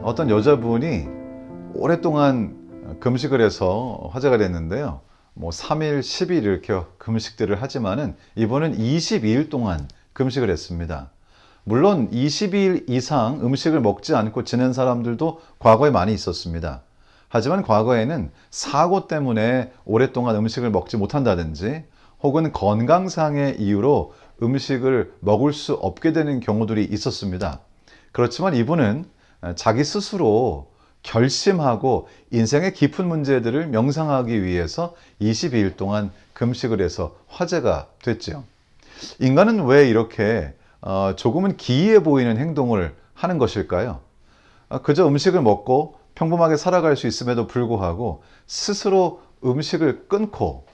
어떤 여자분이 오랫동안 금식을 해서 화제가 됐는데요. 3일, 10일 이렇게 금식들을 하지만은 이번엔 22일 동안 금식을 했습니다. 물론 22일 이상 음식을 먹지 않고 지낸 사람들도 과거에 많이 있었습니다. 하지만 과거에는 사고 때문에 오랫동안 음식을 먹지 못한다든지 혹은 건강상의 이유로 음식을 먹을 수 없게 되는 경우들이 있었습니다. 그렇지만 이분은 자기 스스로 결심하고 인생의 깊은 문제들을 명상하기 위해서 22일 동안 금식을 해서 화제가 됐죠. 인간은 왜 이렇게 조금은 기이해 보이는 행동을 하는 것일까요? 그저 음식을 먹고 평범하게 살아갈 수 있음에도 불구하고 스스로 음식을 끊고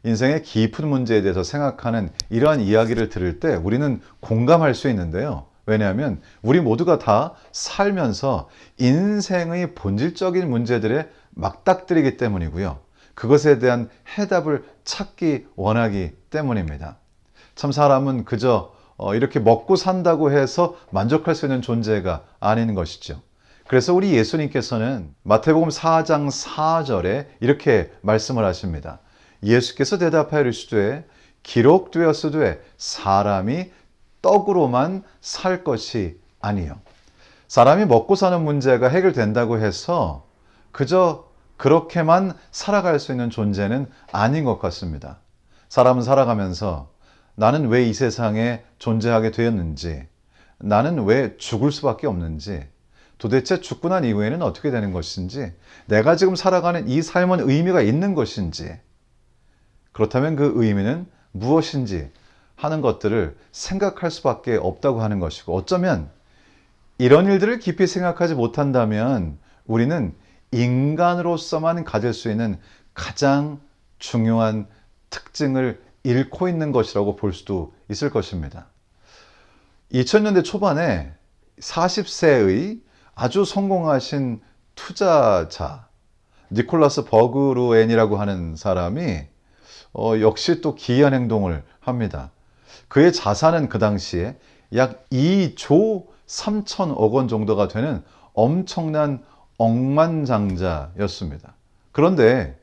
인생의 깊은 문제에 대해서 생각하는 이러한 이야기를 들을 때 우리는 공감할 수 있는데요. 왜냐하면 우리 모두가 다 살면서 인생의 본질적인 문제들에 맞닥뜨리기 때문이고요. 그것에 대한 해답을 찾기 원하기 때문입니다. 참 사람은 그저 이렇게 먹고 산다고 해서 만족할 수 있는 존재가 아닌 것이죠. 그래서 우리 예수님께서는 마태복음 4장 4절에 이렇게 말씀을 하십니다. 예수께서 대답하여 이르시되 기록되었으되 사람이 떡으로만 살 것이 아니요. 사람이 먹고 사는 문제가 해결된다고 해서 그저 그렇게만 살아갈 수 있는 존재는 아닌 것 같습니다. 사람은 살아가면서 나는 왜 이 세상에 존재하게 되었는지, 나는 왜 죽을 수밖에 없는지, 도대체 죽고 난 이후에는 어떻게 되는 것인지, 내가 지금 살아가는 이 삶은 의미가 있는 것인지, 그렇다면 그 의미는 무엇인지 하는 것들을 생각할 수밖에 없다고 하는 것이고, 어쩌면 이런 일들을 깊이 생각하지 못한다면 우리는 인간으로서만 가질 수 있는 가장 중요한 특징을 잃고 있는 것이라고 볼 수도 있을 것입니다. 2000년대 초반에 40세의 아주 성공하신 투자자 니콜라스 버그로엔이라고 하는 사람이 역시 또 기이한 행동을 합니다. 그의 자산은 그 당시에 약 2조 3천억 원 정도가 되는 엄청난 억만장자였습니다. 그런데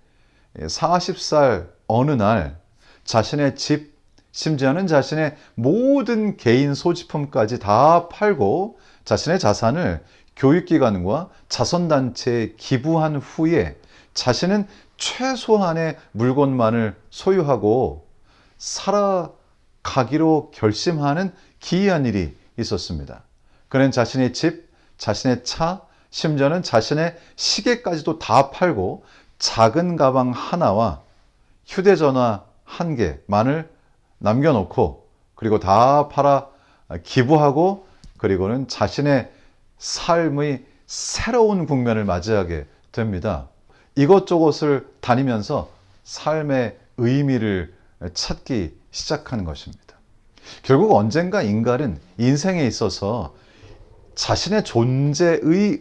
40살 어느 날 자신의 집, 심지어는 자신의 모든 개인 소지품까지 다 팔고 자신의 자산을 교육기관과 자선단체에 기부한 후에 자신은 최소한의 물건만을 소유하고 살아가기로 결심하는 기이한 일이 있었습니다. 그는 자신의 집, 자신의 차, 심지어는 자신의 시계까지도 다 팔고 작은 가방 하나와 휴대전화 1개만을 남겨놓고 그리고 다 팔아 기부하고 그리고는 자신의 삶의 새로운 국면을 맞이하게 됩니다. 이것저것을 다니면서 삶의 의미를 찾기 시작하는 것입니다. 결국 언젠가 인간은 인생에 있어서 자신의 존재의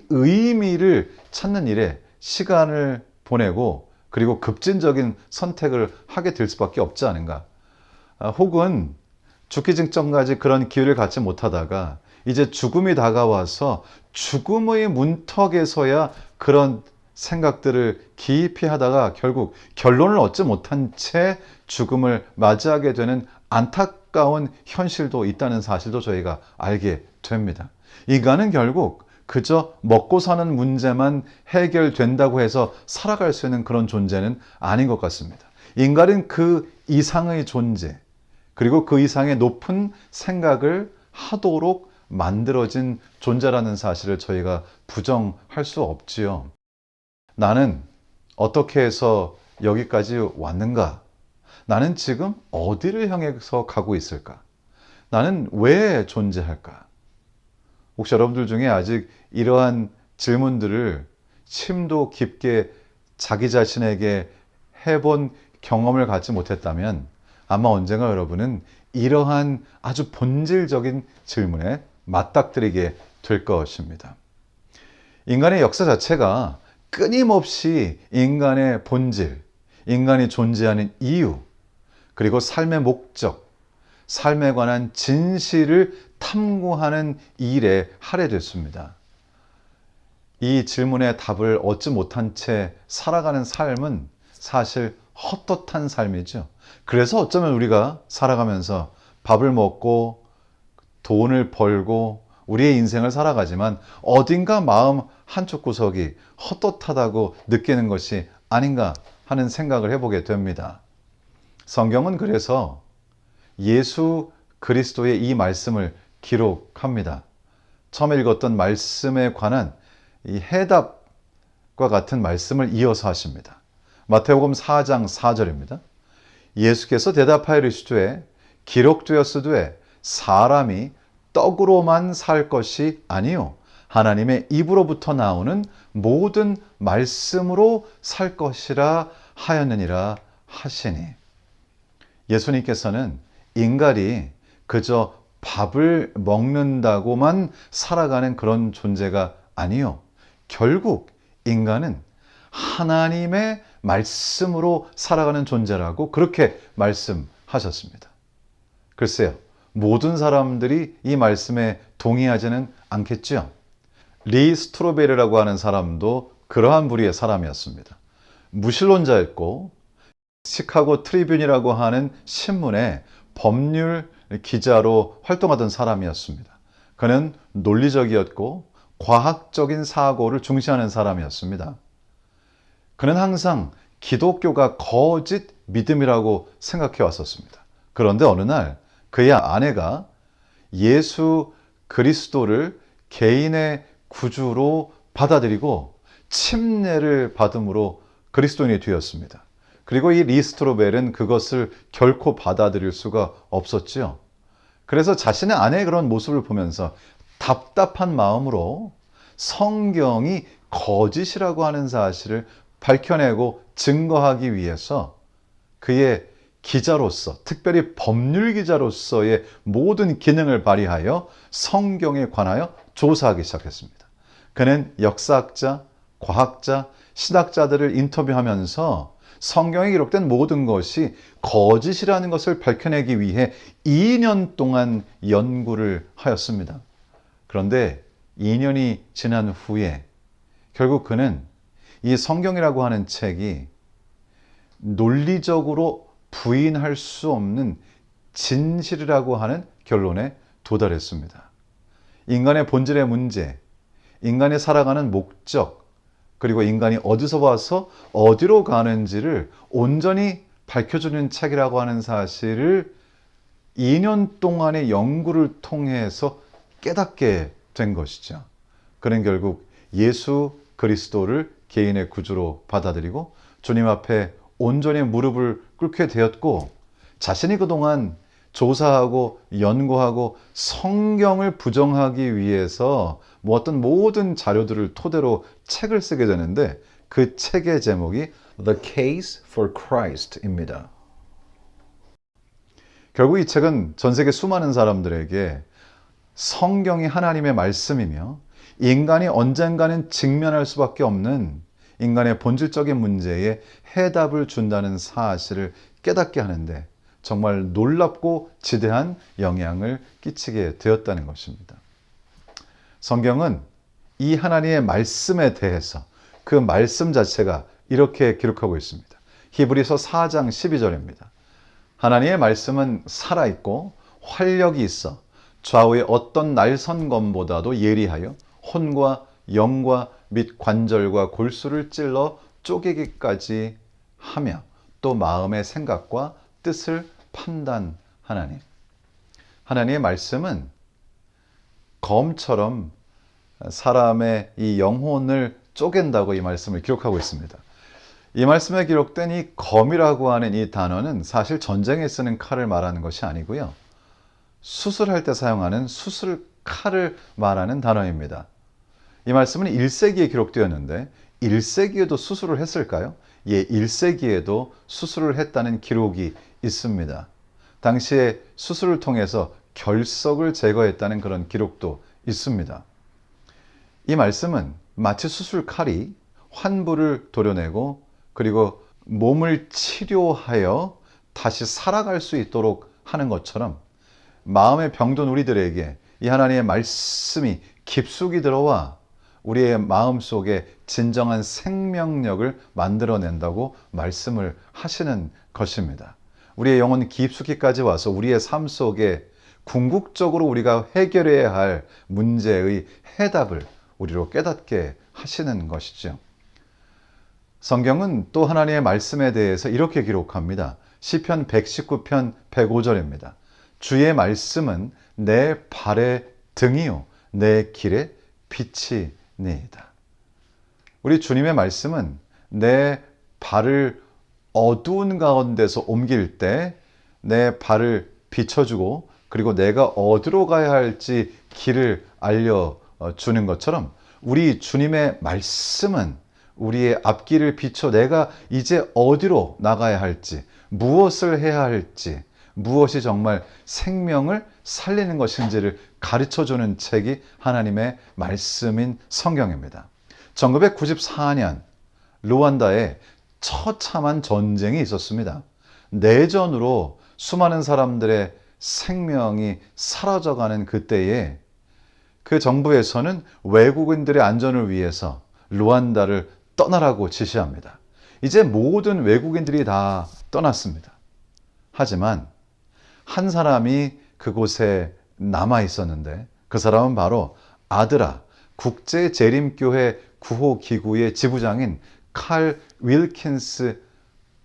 의미를 찾는 일에 시간을 보내고 그리고 급진적인 선택을 하게 될 수밖에 없지 않은가. 혹은 죽기 직전까지 그런 기회를 갖지 못하다가 이제 죽음이 다가와서 죽음의 문턱에서야 그런 생각들을 깊이 하다가 결국 결론을 얻지 못한 채 죽음을 맞이하게 되는 안타까운 현실도 있다는 사실도 저희가 알게 됩니다. 인간은 결국 그저 먹고 사는 문제만 해결된다고 해서 살아갈 수 있는 그런 존재는 아닌 것 같습니다. 인간은 그 이상의 존재, 그리고 그 이상의 높은 생각을 하도록 만들어진 존재라는 사실을 저희가 부정할 수 없지요. 나는 어떻게 해서 여기까지 왔는가? 나는 지금 어디를 향해서 가고 있을까? 나는 왜 존재할까? 혹시 여러분들 중에 아직 이러한 질문들을 심도 깊게 자기 자신에게 해본 경험을 갖지 못했다면 아마 언젠가 여러분은 이러한 아주 본질적인 질문에 맞닥뜨리게 될 것입니다. 인간의 역사 자체가 끊임없이 인간의 본질, 인간이 존재하는 이유, 그리고 삶의 목적, 삶에 관한 진실을 탐구하는 일에 할애됐습니다. 이 질문에 답을 얻지 못한 채 살아가는 삶은 사실 헛헛한 삶이죠. 그래서 어쩌면 우리가 살아가면서 밥을 먹고 돈을 벌고 우리의 인생을 살아가지만 어딘가 마음 한쪽 구석이 헛헛하다고 느끼는 것이 아닌가 하는 생각을 해보게 됩니다. 성경은 그래서 예수 그리스도의 이 말씀을 기록합니다. 처음 읽었던 말씀에 관한 이 해답과 같은 말씀을 이어서 하십니다. 마태복음 4장 4절입니다. 예수께서 대답하여 이르시되 기록되었으되 사람이 떡으로만 살 것이 아니요 하나님의 입으로부터 나오는 모든 말씀으로 살 것이라 하였느니라 하시니, 예수님께서는 인간이 그저 밥을 먹는다고만 살아가는 그런 존재가 아니요, 결국 인간은 하나님의 말씀으로 살아가는 존재라고 그렇게 말씀하셨습니다. 글쎄요, 모든 사람들이 이 말씀에 동의하지는 않겠죠. 리 스트로베르라고 하는 사람도 그러한 부류의 사람이었습니다. 무신론자였고 시카고 트리뷴이라고 하는 신문의 법률 기자로 활동하던 사람이었습니다. 그는 논리적이었고 과학적인 사고를 중시하는 사람이었습니다. 그는 항상 기독교가 거짓 믿음이라고 생각해 왔었습니다. 그런데 어느 날 그의 아내가 예수 그리스도를 개인의 구주로 받아들이고 침례를 받음으로 그리스도인이 되었습니다. 그리고 이 리스트로벨은 그것을 결코 받아들일 수가 없었지요. 그래서 자신의 아내의 그런 모습을 보면서 답답한 마음으로 성경이 거짓이라고 하는 사실을 밝혀내고 증거하기 위해서 그의 기자로서, 특별히 법률 기자로서의 모든 기능을 발휘하여 성경에 관하여 조사하기 시작했습니다. 그는 역사학자, 과학자, 신학자들을 인터뷰하면서 성경에 기록된 모든 것이 거짓이라는 것을 밝혀내기 위해 2년 동안 연구를 하였습니다. 그런데 2년이 지난 후에 결국 그는 이 성경이라고 하는 책이 논리적으로 부인할 수 없는 진실이라고 하는 결론에 도달했습니다. 인간의 본질의 문제, 인간이 살아가는 목적, 그리고 인간이 어디서 와서 어디로 가는지를 온전히 밝혀주는 책이라고 하는 사실을 2년 동안의 연구를 통해서 깨닫게 된 것이죠. 그는 결국 예수 그리스도를 개인의 구주로 받아들이고 주님 앞에 온전히 무릎을 꿇게 되었고, 자신이 그동안 조사하고 연구하고 성경을 부정하기 위해서 모았던 모든 자료들을 토대로 책을 쓰게 되는데, 그 책의 제목이 The Case for Christ입니다. 결국 이 책은 전 세계 수많은 사람들에게 성경이 하나님의 말씀이며 인간이 언젠가는 직면할 수밖에 없는 인간의 본질적인 문제에 해답을 준다는 사실을 깨닫게 하는데 정말 놀랍고 지대한 영향을 끼치게 되었다는 것입니다. 성경은 이 하나님의 말씀에 대해서 그 말씀 자체가 이렇게 기록하고 있습니다. 히브리서 4장 12절입니다. 하나님의 말씀은 살아있고 활력이 있어 좌우의 어떤 날선검보다도 예리하여 혼과 영과 및 관절과 골수를 찔러 쪼개기까지 하며 또 마음의 생각과 뜻을 판단하나니. 하나님의 말씀은 검처럼 사람의 이 영혼을 쪼갠다고 이 말씀을 기록하고 있습니다. 이 말씀에 기록된 이 검이라고 하는 이 단어는 사실 전쟁에 쓰는 칼을 말하는 것이 아니고요, 수술할 때 사용하는 수술 칼을 말하는 단어입니다. 이 말씀은 1세기에 기록되었는데 1세기에도 수술을 했을까요? 예, 1세기에도 수술을 했다는 기록이 있습니다. 당시에 수술을 통해서 결석을 제거했다는 그런 기록도 있습니다. 이 말씀은 마치 수술 칼이 환부를 도려내고 그리고 몸을 치료하여 다시 살아갈 수 있도록 하는 것처럼 마음에 병든 우리들에게 이 하나님의 말씀이 깊숙이 들어와 우리의 마음속에 진정한 생명력을 만들어낸다고 말씀을 하시는 것입니다. 우리의 영혼 깊숙이까지 와서 우리의 삶 속에 궁극적으로 우리가 해결해야 할 문제의 해답을 우리로 깨닫게 하시는 것이죠. 성경은 또 하나님의 말씀에 대해서 이렇게 기록합니다. 시편 119편 105절입니다. 주의 말씀은 내 발의 등이요 내 길의 빛이니이다. 우리 주님의 말씀은 내 발을 어두운 가운데서 옮길 때 내 발을 비춰주고 그리고 내가 어디로 가야 할지 길을 알려주는 것처럼 우리 주님의 말씀은 우리의 앞길을 비춰 내가 이제 어디로 나가야 할지, 무엇을 해야 할지, 무엇이 정말 생명을 살리는 것인지를 가르쳐주는 책이 하나님의 말씀인 성경입니다. 1994년 루안다에 처참한 전쟁이 있었습니다. 내전으로 수많은 사람들의 생명이 사라져가는 그때에 그 정부에서는 외국인들의 안전을 위해서 루안다를 떠나라고 지시합니다. 이제 모든 외국인들이 다 떠났습니다. 하지만 한 사람이 그곳에 남아 있었는데 그 사람은 바로 아드라 국제재림교회 구호기구의 지부장인 칼 윌킨스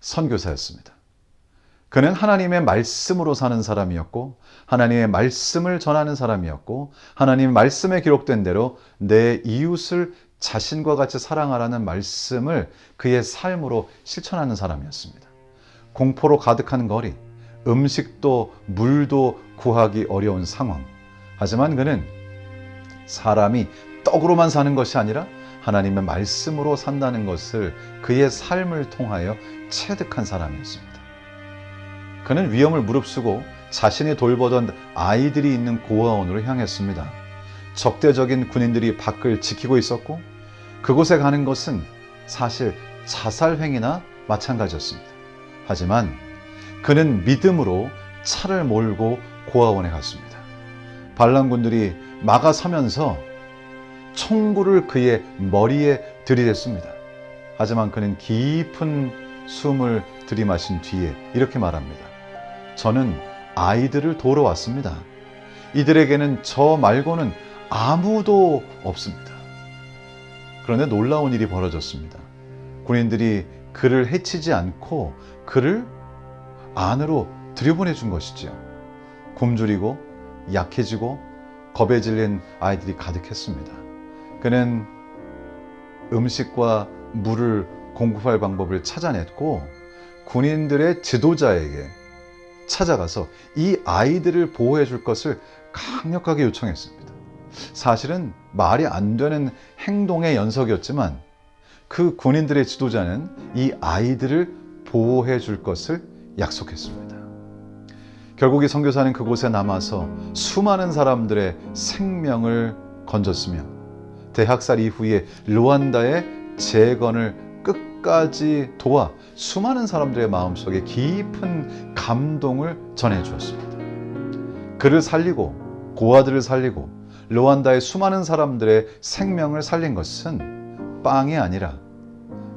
선교사였습니다. 그는 하나님의 말씀으로 사는 사람이었고 하나님의 말씀을 전하는 사람이었고 하나님의 말씀에 기록된 대로 내 이웃을 자신과 같이 사랑하라는 말씀을 그의 삶으로 실천하는 사람이었습니다. 공포로 가득한 거리, 음식도 물도 구하기 어려운 상황. 하지만 그는 사람이 떡으로만 사는 것이 아니라 하나님의 말씀으로 산다는 것을 그의 삶을 통하여 체득한 사람이었습니다. 그는 위험을 무릅쓰고 자신이 돌보던 아이들이 있는 고아원으로 향했습니다. 적대적인 군인들이 밖을 지키고 있었고 그곳에 가는 것은 사실 자살행위나 마찬가지였습니다. 하지만 그는 믿음으로 차를 몰고 고아원에 갔습니다. 반란군들이 막아서면서 총구를 그의 머리에 들이댔습니다. 하지만 그는 깊은 숨을 들이마신 뒤에 이렇게 말합니다. 저는 아이들을 도우러 왔습니다. 이들에게는 저 말고는 아무도 없습니다. 그런데 놀라운 일이 벌어졌습니다. 군인들이 그를 해치지 않고 그를 안으로 들여보내 준 것이지요. 굶주리고 약해지고 겁에 질린 아이들이 가득했습니다. 그는 음식과 물을 공급할 방법을 찾아냈고 군인들의 지도자에게 찾아가서 이 아이들을 보호해 줄 것을 강력하게 요청했습니다. 사실은 말이 안 되는 행동의 연속이었지만 그 군인들의 지도자는 이 아이들을 보호해 줄 것을 약속했습니다. 결국 이 선교사는 그곳에 남아서 수많은 사람들의 생명을 건졌으며 대학살 이후에 루안다의 재건을 끝까지 도와 수많은 사람들의 마음속에 깊은 감동을 전해주었습니다. 그를 살리고 고아들을 살리고 루안다의 수많은 사람들의 생명을 살린 것은 빵이 아니라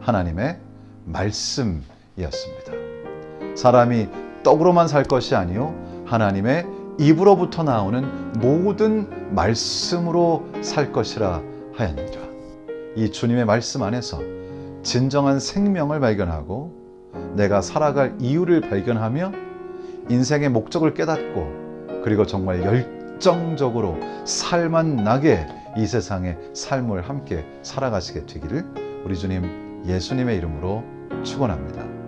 하나님의 말씀이었습니다. 사람이 떡으로만 살 것이 아니요 하나님의 입으로부터 나오는 모든 말씀으로 살 것이라 하였느니라. 이 주님의 말씀 안에서 진정한 생명을 발견하고 내가 살아갈 이유를 발견하며 인생의 목적을 깨닫고 그리고 정말 열정적으로 살만 나게 이 세상의 삶을 함께 살아가시게 되기를 우리 주님 예수님의 이름으로 축원합니다.